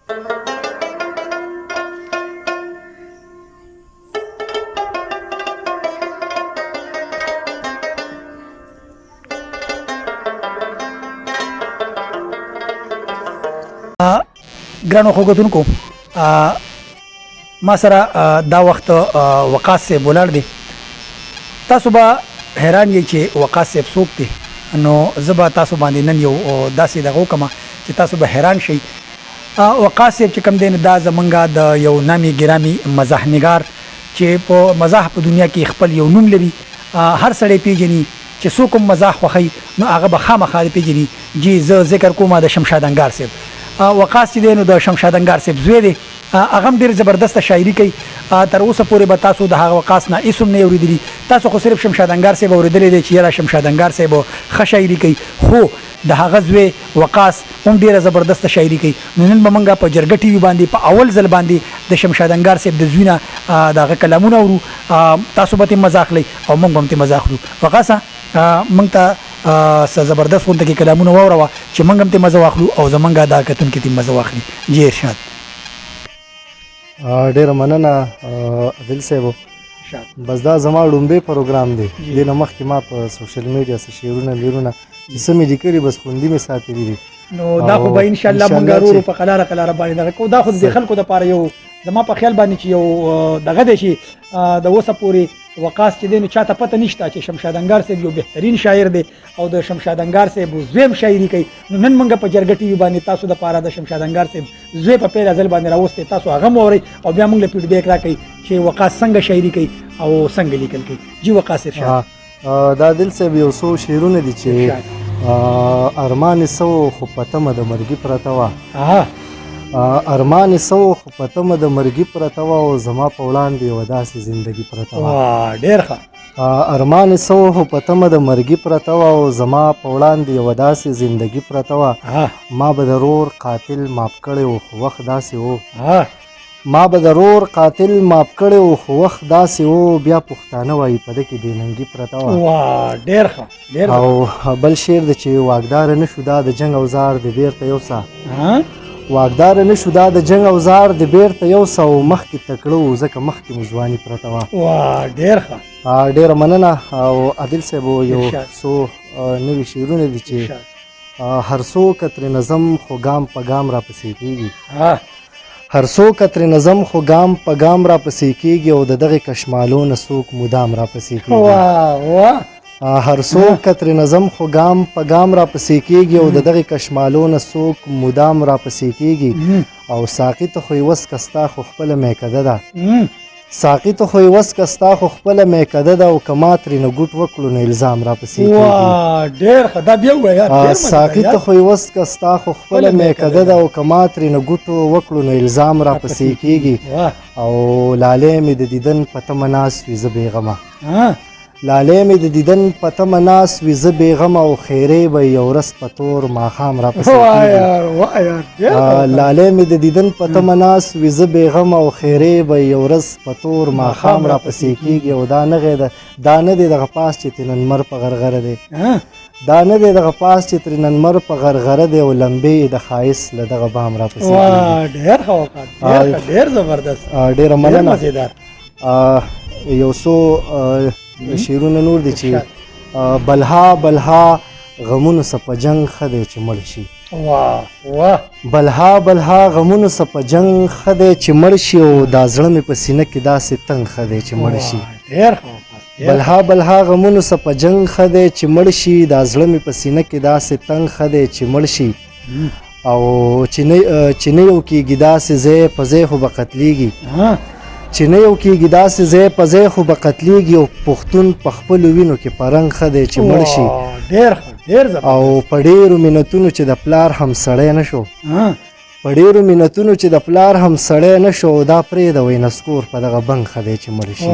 ګرانو خوږتونکو ما سره دا وخت وقاص صاحب ولاړ دی. تاسو به حیران یئ چې وقاص صاحب څوک دی. نو زه به تاسو باندې نن یو داسې دغه وکړم چې تاسو به حیران شئ. وقاص صاحب چې کوم دی دا زمونږ د یو نامي ګرامي مزاح نګار چې په مزاح په دنیا کې خپل یو نوم لري. هر سړی پیژني چې څوک هم مزاح خوښوي نو هغه به خامخا پیژني. جی زه ذکر کوم د شمشاد انګار صاحب. وقاص چې دی نو د شمشاد انګار صاحب زوی دی. هغه هم ډېر زبردسته شاعري کوي. تر اوسه پورې به تاسو د هغه وقاص نه هېڅ هم نه اورېدلي. تاسو خو صرف شمشاد انګار صاحب اورېدلی دی چې یاره شمشاد انګار صاحب ښه شاعري کوي، خو د هغه زوی وقاص هم ډېره زبردسته شاعري کوي. نو نن به موږ په جرګه ټي وي باندې په اول ځل باندې د شمشاد انګار صاحب د زوی نه د هغه کلامونه اورو. تاسو به ترې مزه اخلئ او موږ به هم ترې مزه اخلو. وقاصه موږ ته څه زبردست غونته کې کلامونه واوروه چې موږ هم ترې مزه واخلو او زموږ دا کتونکي ترې مزه واخلي. جی ارشاد. ډیره مننه عادل صاحب. بس دا زما لومبی پروګرام دی. دې نه مخکې ما په سوشل میډیا څه شعرونه میرونه چې څه مې لیکلي بس خوندي مې ساتلي دي. نو دا خو به انشاءالله موږ ورو په قلاره قلاره باندې دغه کوو. دا خو د خلکو دپاره یو زما په خیال باندې چې یو دغه دی چې د اوسه پورې وقاص چې دی نو چاته پته نشته چې شمشاد انګار صاحب یو بهترین شاعر دی او د شمشاد انګار صاحب زوی هم شاعري کوي. نو نن موږ په جرګه ټي وي باندې تاسو دپاره د شمشاد انګار صاحب زوی په پیله ځل باندې راوستی. تاسو هغه هم واورئ او بیا موږ له فیډبیک راکوئ چې وقاص څنګه شاعري کوي او څنګه لیکل کوي. جی وقاص ارشاد. دا عادل صاحب یو څو شعرونه دي چې ارمان سو خو په تمه د مرګي پرته وه. ارمان سو خو په تمه د مرګي پرته وه او زما په وړاندې یوه داسې زندګي پرته وه. ډېر ښه. ارمان سو خو په تمه د مرګي پرته وه او زما په وړاندې یوه داسې زندګي پرته وه. ما به د رور قاتل ماف کړی و خو وخت داسې و. ما به د رور قاتل ماف کړی و خو وخت داسې و. بیا پښتانه وایي په ده کې بېننګي پرته وه. ډېر ښه. او بل شعر دی چې واکداره نه شو دا د جنګ اوزار د بیرته یوسه. واکداره نه شو دا د جنګ اوزار د بیرته یوسه او مخکې تکړه و ځکه مخکې مو ځواني پرته وه. ډېر ښه. ډېره مننه. او عادل صاحب یو څو نوي شعرونه دي چې هر څوک ترې نظم خو ګام په ګام راپسې کېږي. هر څوک ترې نظم خو ګام په ګام راپسې کېږي او د دغې کشمالو نه څوک مدام راپسې کېږي. هر څوک ترې نظم خو ګام په ګام راپسې کېږي او د دغې کشمالو نه څوک مدام راپسې کېږي. او ساقي ته خو یې وس که ستا خو خپله میکده ده. ساقي ته خو یې وس که ستا خو خپله میکده ده او که ما ترې نه ګوټ وکړو نو الزام راپسې کېږي. ساقي ته خو یې وس که ستا خو خپله میکده ده او که ما ترې نه ګوټ وکړو نو الزام راپسې کېږي. او لالۍ مې د دیدن په تمه ناست وي زه بېغمه. لالۍ مې د دیدن په تمه ناست وي زه بېغمه او خیرې به یو ورځ په تور ماښام راپسې کېږي. لالۍ مې د دیدن په تمه ناست وي زه بېغمه او خیرې به یو ورځ په تور ماښام راپسې کېږي. او دا نه دی دغه پاس چې ترې نن مر په غرغره دی. دا نه دی دغه پاس چې ترې نن مر په غرغره دی او لمبې د ښایست له دغه بام راپسې کېږي. ډېر زبردست. ډېره مننه. یو څو شعرونه نور دي چې بلها بلها غمونو څه په جنګ ښه دی چې مړ شي. بلها بلها غمونو څه په جنګ ښه دی چې مړ شي او دا زړه مې په سینه کې داسې تنګ ښه دی چې مړ شي. بلها بلها غمونو څه په جنګ ښه دی چې مړ شي دا زړه مې په سینه کې داسې تنګ ښه دی چې مړ شي. او چې نه یو کېږي داسې ځای په ځای خو به قتلېږي. چې نه یو کېږي داسې ځای په ځای خو به قتلېږي او پښتون په خپلو وینو کې په رنګ ښه دی چې مړ شي. او په ډېرو منتونو چې د پلار هم سړی نه شو. په ډېرو منتونو چې د پلار هم سړی نه شو او دا پرېږده وایي نسکور په دغه بنګ ښه دی چې مړ شي.